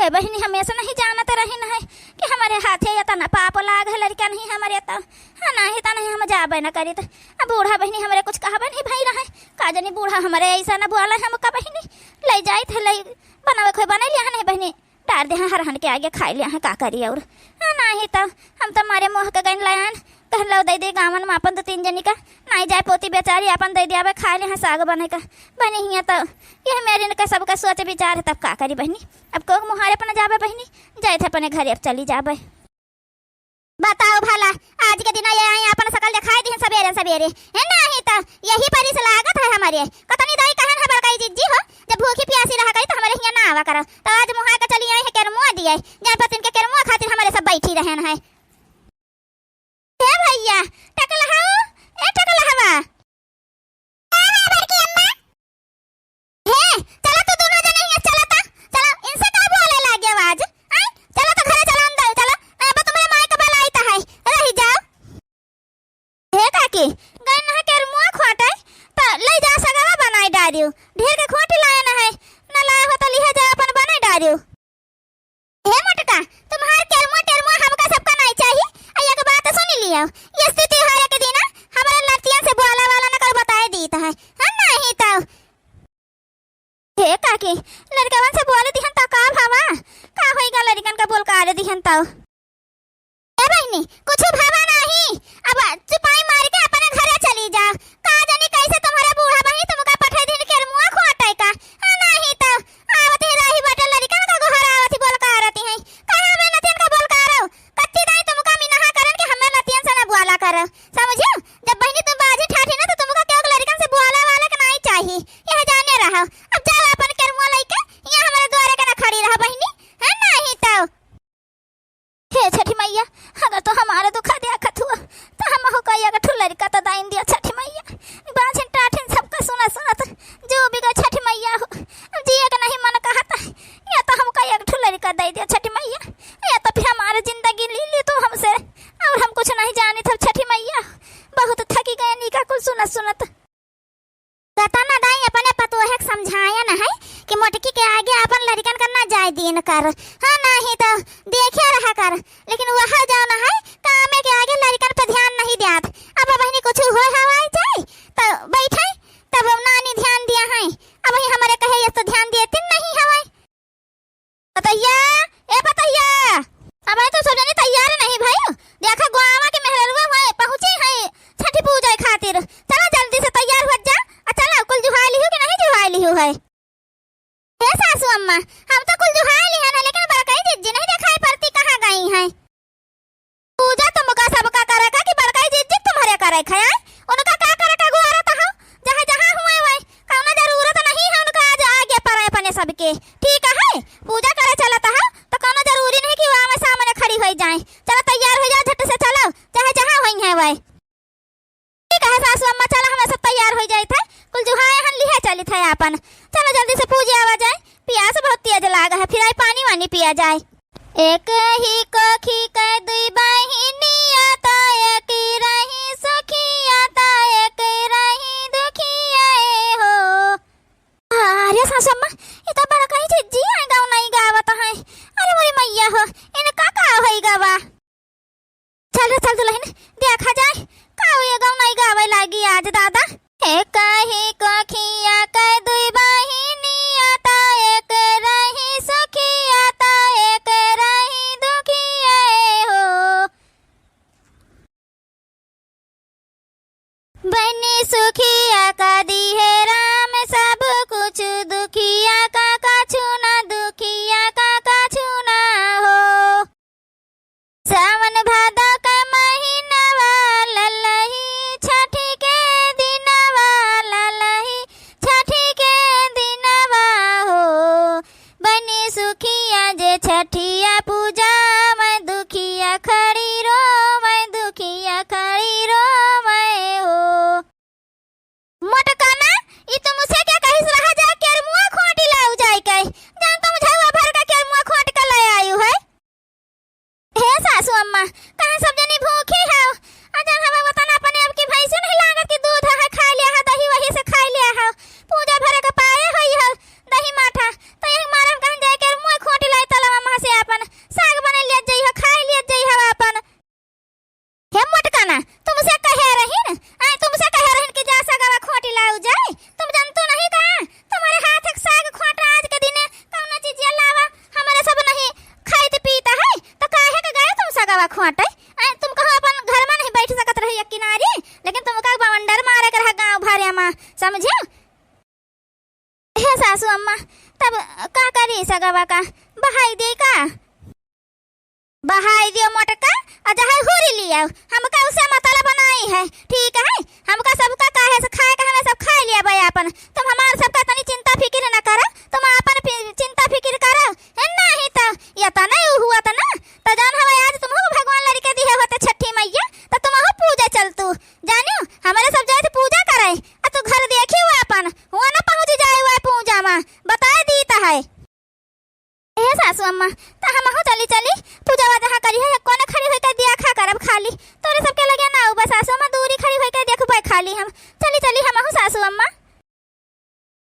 ए बहनी हमेशा नहीं जानते रही न है कि हमारे हाथे या तना पाप लाग है लड़का नहीं हमारे तो हाँ नहीं तो नहीं हम जाबे न करी तो अब बूढ़ा बहनी हमारे कुछ कहबे नहीं भाई रहे का जानी बूढ़ा हमारे ऐसा न बोला हम का बहनी ले जाए थे ले बनावे खोई बना लिया नहीं बहनी डार दे हरहन के आगे खा लिया है का करी और हाँ नहीं तो हम तो मारे मुँह के गन लायन कहलो दे दे गावन में अपन तो 3 जनी का नहीं जाए पोती बेचारी अपन दे दिया खा ले साग बने का बने हिया तो यह मेरे का सबका सोच विचार है तब का करी बहनी अब को मुहारे अपना जाबे बहनी जाए थे अपने घरे अब चली जाबे। बताओ भला आज के दिन ये आई अपन सकल दिखाई दी सवेरे सवेरे है नहीं तो यही परी से लागत है हमारे कतनी दाई कहन है बड़काई जीजी हो जब भूखी प्यासी रह गई तो हमारे हिया ना आवा करो तो आज मुहा के चली आई है केरमुआ दिए जान पतिन के केरमुआ खातिर हमारे सब बैठी रहन है ए भैया टकला हाओ ए टकला हवा ए बड़की अम्मा हे चलो तू दोनों जने हिया चलो ता चलो इनसे का बोले लागे आवाज आई चलो तो घरे चलो अंदर चलो अब तुम्हारे माई का बल आईता है रही जाओ हे काकी गन न के मुआ खोटाई तो ले जा सगरा बनाई डारियो ढेर के खोटी लाए न है न लाए हो तो लिहे जा अपन बनाई डारियो हे मटका तुम्हार केरमुआ हमका सबका नहीं चाहिए आया के बात सुन लियो ये स्थिति हारे के दिन हमारे लड़कियां से बोला वाला न कर बताए दीता है हम नहीं तो हे काकी लड़कवन से बोले दिहन तो का भावा का होइगा लड़कन का बोल का रे दिहन तो ए बहनी कुछ भावा नहीं अब चुपाई मार के अपने घरे चली जा का जानी कैसे तुम्हारा बूढ़ा बहनी तुमका पठाई दिन के मुंह खोटाई का नहीं तो आवती रही बटे लड़कन का घर आवती बोल का आरती है कहे हमें नतियन का बोल का आरो कत्ती दाई तुमका मिनहा करन के हमें नतियन से न बोला करो समझियो जब बहनी तुम बाजी ठाठी ना तो तुमका क्यों लड़कन से बोला वाला का नहीं चाहिए यह जाने रहो अब जाओ अपन के मुंह लेके यहां हमारे द्वारे के ना खड़ी रह बहनी है नहीं तो हे छठी मैया अगर तो हमारे दुखा दिया कथुआ तो हम हो कई अगर ठुलरी का तो दाइन दिया छठी मैया बांझन टाठन सबका सुना सुना तो जो भी गई छठी मैया हो अब जिए का नहीं मन कहता या तो हम कई अगर ठुलरी का दे दिया छठी मैया या तो फिर हमारी जिंदगी ली ली तू हमसे और हम कुछ नहीं जाने थे छठी मैया बहुत थकी गए नी का कुछ सुना सुनत गताना दाई अपने पतोहे समझाया न है कि मोटकी के आगे अपन लड़कन करना जाए दिन कर हाँ नहीं तो देखे रहा कर लेकिन वह जाओ न है कामे के आगे लड़कन पे ध्यान नहीं दियात अब बहनी कुछ हो हवाई जाए तो बैठे तब नानी ध्यान दिया है अब ही हमारे कहे ये तो ध्यान दिए तीन नहीं हवाई बताइया ए बताइया अब तो सोचने तैयार नहीं भाई देखा गोवा के मेहरवा में पहुंचे हैं छठी पूजा खातिर चलो जल्दी से तैयार हो जा चलो कुल जुहाली हो कि नहीं जुहाली हो है हे सासू अम्मा हम तो कुल जुहाली है ना लेकिन बड़काई जिज्जी नहीं दिखाई पड़ती कहाँ गई है पूजा तुमका सबका करेगा कि बड़काई जिज्जी तुम्हारे करे खाया उनका क्या करेगा गुआरा तो हो जहाँ जहाँ हुए हुए कौनो जरूरत नहीं है उनका आज आगे पड़े अपने सबके ठीक है पूजा करे चलता है तो कौनो जरूरी नहीं कि वहाँ में सामने खड़ी हो जाए चलो तैयार हो जाओ झट से चलो चाहे जहाँ हुई है वह ठीक है सासू अम्मा चलो हम सब तैयार हो जाए थे कुल जुहाए हन लिहे चली थे अपन चलो जल्दी से पूजा आवा जाए प्यास बहुत तेज लागा है फिर आई पानी वानी पिया जाए एक ही कोखी के दुई बहिनिया तो एक रही सुखिया तो एक रही दुखिया हो अरे सासू अम्मा ये तो बड़ा कहीं जिज्जी है गाँव नहीं गावत है अरे मोरी मैया हो इनका का होई गावा चल चल दुल्हन देखा जाए का ये गाँव नहीं गावे लागी आज दादा एक ही कोखिया के दुई बहिनिया तो एक रही सुखिया तो एक रही दुखिया हो बनी सुखिया का दी है राम सब कुछ दुखिया का कछु ना दुखिया का कछु ना हो सावन भादो का महीना वाला लही छठी के दिन वाला लही छठी के दिन हो बनी सुखिया जे छठिया पूजा मैं दुखिया खड़ी रो मैं दुखिया खड़ी रो मैं हो मोटकाना ये तुम मुझसे क्या कहिस रहा जा के मुंह खोटी लाऊ जाए के जान तुम झवा भर का के मुंह खोट के ले आयु है हे सासू अम्मा कहां सब जनी भूखी है अजन हमें बताना अपने अब की भैंस नहीं लागत कि दूध है खा लिया है दही वही से खा लिया है पूजा भरे के पाए है दही माठा तो एक मारम कहां जाए के मुंह खोटी लाई तलवा पूजावा का बहाई दे का बहाई दियो मोटका और जहाँ हुरी लिया हमका उसे मतलब बनाई है ठीक है हमका सबका काहे से खाए का हमें सब खा लिया भाई अपन तुम हमार सबका तनी चिंता फिक्र न करो तुम अपन चिंता फिक्र करो है नहीं तो या तो नहीं हुआ तो ना तो जान हवे आज तुम भगवान लड़के दिए होते छठी मैया तो तुम हो पूजा चल तू जानियो हमारे सब जाए पूजा करे और तू घर देखी हुआ अपन हुआ ना पहुंच जाए हुआ पूजा में बता दी तो है ए सासू अम्मा तो हम हो चली चली पूजा जहाँ करी है कोने खड़ी होकर दिया खा करब खाली तोरे सबके लगे ना हो बस सासू अम्मा दूरी खड़ी होकर देखो भाई खाली हम चली चली हम हो सासू अम्मा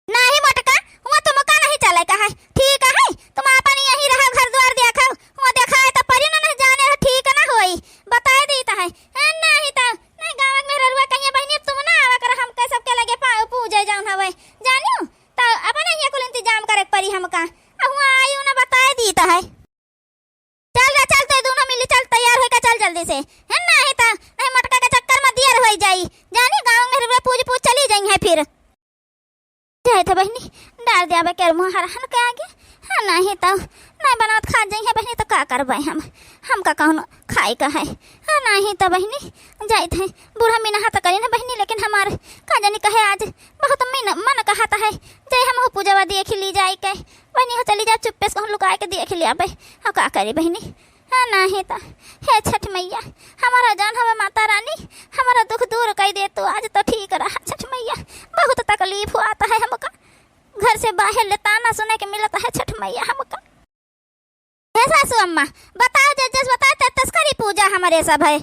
नहीं मोटका हुआ तुमका नहीं चले का है ठीक है तुम अपन यहीं रहो घर द्वार देखो हुआ देखा है तो परी ना नहीं जाने ठीक ना होई बता दी तो है नहीं तो नहीं गांव में ररुआ कहीं बहनी तुम ना आवा कर हम के सबके लगे पूजा जाऊं हवे जानियो तो अपन ये कुल इंतजाम करे परी हमका हुआ आयु ना बता दी तो है चल रे चल तो दोनों मिली चल तैयार होकर चल जल्दी से है ना है तो नहीं मटका के चक्कर में देर हो जाई जानी गांव में रे पूज पूज चली जाई है फिर जाए तो बहनी डाल दिया के मुंह हरहन के आगे है नहीं तो नहीं बनावत खा जाई है बहनी तो का करबै हम का कहनो खाई का है नहीं तो बहनी जाइत है बूढ़ा मीना हाथ करी ना बहनी लेकिन हमार का जानी कहे आज बहुत मन कहता है जय हम हो पूजा देख ली जाए के बहनी हो चली जा चुप्पे से लुका के देख लिया भाई हम का करी बहनी नहीं तो हे छठ मैया हमारा जान हवे माता रानी हमारा दुख दूर कर दे तो आज तो ठीक रहा छठ मैया बहुत तकलीफ हुआ है हमका घर से बाहर ले ताना सुने के मिलता है छठ मैया हमका हे सासू अम्मा बताओ जस बताते तस्करी पूजा हमारे सब है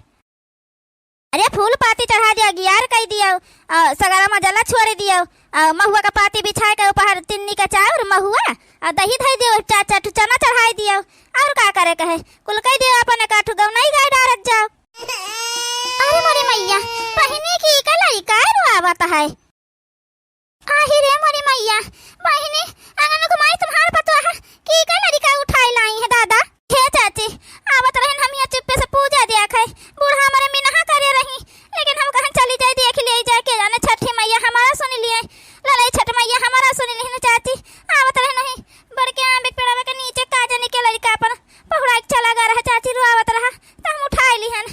अरे फूल पाती चढ़ा दिया गियार कह दिया सगरा में जला छोड़ दिया महुआ का पाती बिछाए के ऊपर तिन्नी का चाउर महुआ और दही धई दियो चाचा चना चढ़ाई दियो और का करे कहे कुल कह दियो अपन काठू गौ नहीं गाय डारत जाओ अरे मोरी मैया बहिनी की कलाई का रुआवत है आही रे मोरी मैया बहिनी आंगन घुमाई तुम्हार पतो है की का लड़का उठाई लाई है दादा हे चाची आवत रहन हम यहाँ चुप्पे से पूजा दिया खाए बूढ़ा हमारे मिनहा करे रही लेकिन हम कहां चली जाए देख लिए जाके जाने छठी मैया हमारा सुन लिए ललाई छठ मैया हमारा सुन ली चाची आवत रहे नहीं बड़के आंबे पेड़ा के नीचे काजनी के लड़का पर पहुड़ा चला गा रहा चाची रुआवत रहा तो हम उठाई ली हन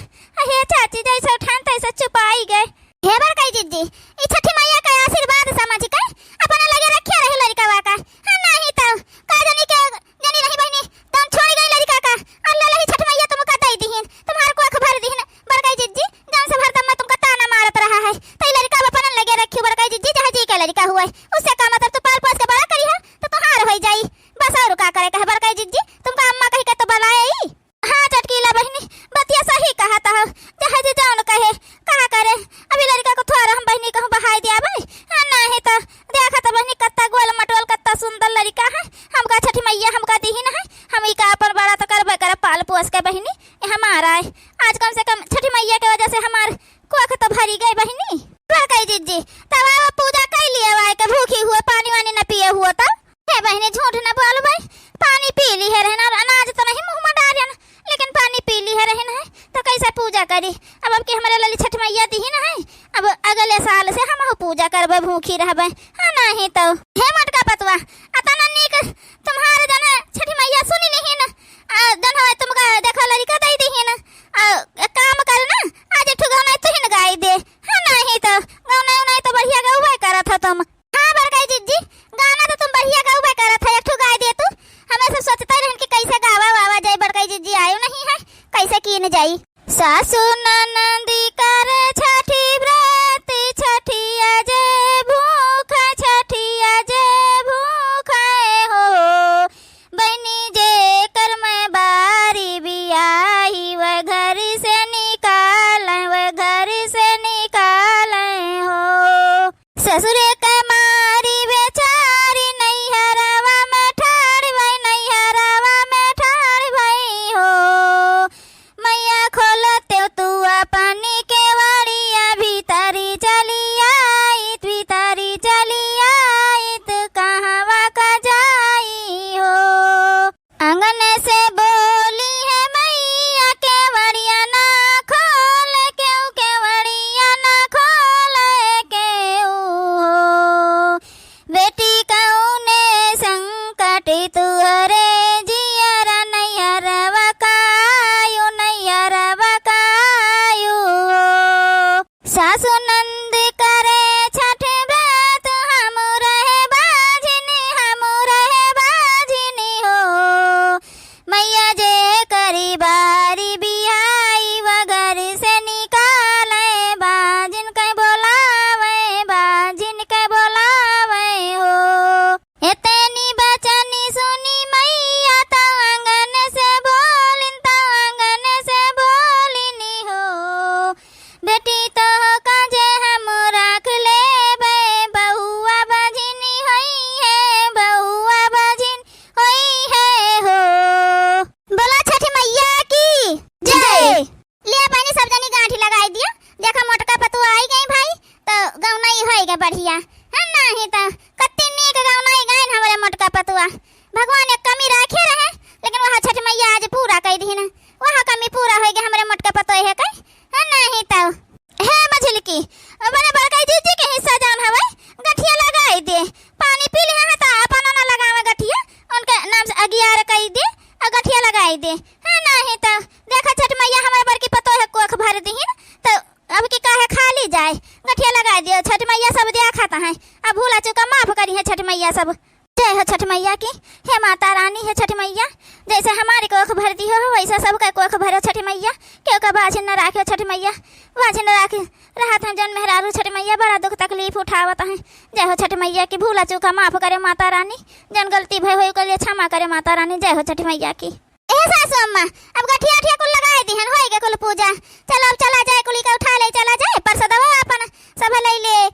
हे चाची जैसे उठान तैसे चुपाई गए हे बर कई जिज्जी ई छठी मैया का आशीर्वाद समझ के अपन लगे रखे रहे लड़का का नहीं तो काजनी के जानी नहीं बहनी तुम छोड़ गई लड़का का अल्लाह लही छठ मैया तुमका दई दीहिन तुम्हार को खबर दीहिन बरकाई जिज्जी जान से भरदम में तुमका ताना मारत रहा है तई लड़का अपन लगे रखी बरकाई जिज्जी जहां जी का लड़का हुआ है उससे का मतलब तू पाल पोस के बड़ा करी है तो तुहार हो जाई बस और का करे कहे बरकाई जिज्जी तुमका अम्मा कही के तो बुलाए हां चटकीला बहनी बतिया सही कहा था जहां जी जान कहे कहा करे अभी लड़का को थोड़ा हम बहनी कहूं बहाई दिया भाई नहीं तो देखा तो बहनी कत्ता गोल मटोल कत्ता सुंदर लड़का है हमका छठी मैया हमका दीहिन है हम ई का पर बड़ा तो करबे करे पाल पोस के बहनी हमारा है आज कम से कम छठी मैया के वजह से हमार कोख तो भरी गई बहनी कही जिज्जी तब आप पूजा कर लिए वाई के भूखी हुए पानी वानी न पिए हुआ तब हे बहनी झूठ न बोल भाई पानी पी ली है रहना अनाज तो नहीं मुंह में डाल लेकिन पानी पी ली है रहना है तो कैसे पूजा करी अब की हमारे लली छठ मैया दी ना है अब अगले साल से हम पूजा करबे भूखी रहबे नहीं तो हे मटका पतवा अतना नीक तुम्हारे जन छठ मैया सुनी नहीं ना जन है तुमका देखो लड़का दई दी ना काम कर ना आज एक गाना तो ही गाई दे नहीं तो गाना नहीं तो बढ़िया गावे करत हो तुम हां बरकाई जिज्जी गाना तो तुम बढ़िया गावे करत है एक गाई दे तू हमें सब सोचता रहन कि कैसे गावा वावा जाए बरकाई जिज्जी आयो नहीं है कैसे की न जाई सासु ननदी कर छठी व्रत छठिया जे भूख छठिया जे भूख हो बनी जे कर मैं बारी बियाही व घर से निकाल हो ससुरे के मारी बेचारी नहीं हरावा में ठाड़ भाई नहीं हरावा में ठाड़ भाई हो मैया खोलते तू पानी के वाड़िया भीतरी चली आई तो कहवा का जाई हो आंगन से बोली है मैया के वाड़िया ना खोल के वाड़िया ना खोल के हो बेटी कौने संकट तुहरे कई दे और गठिया लगाई दे। हाँ नहीं तो देखा छठ मैया हमारे बड़की पतो है कोख भर दीहिन तो अब की काहे खाली जाए, गठिया लगा दियो। छठ मैया सब दिया खाता है, अब भूला चूका माफ करी है छठ मैया सब। जय हो छठ मैया की, हे माता रानी है छठ मैया। जैसे हमारी कोख भर दी हो वैसा सबका कोख भरो छठ मैया। क्यों का बाझिन न राखियो छठ मैया, बाझिन न राखी राहत है जन मेहरारू छठ मैया बड़ा दुख तकलीफ उठावत है। जय हो छठ मैया की, भूला चूका माफ करे माता रानी, जन गलती भई हो के लिए क्षमा करे माता रानी। जय हो छठ मैया की। ए सासू अम्मा अब गठिया ठिया कुल लगाए दी हन, होई गे कुल पूजा। चलो अब चला जाए, कुली का उठा ले चला जाए, परसदवा अपन सब ले ले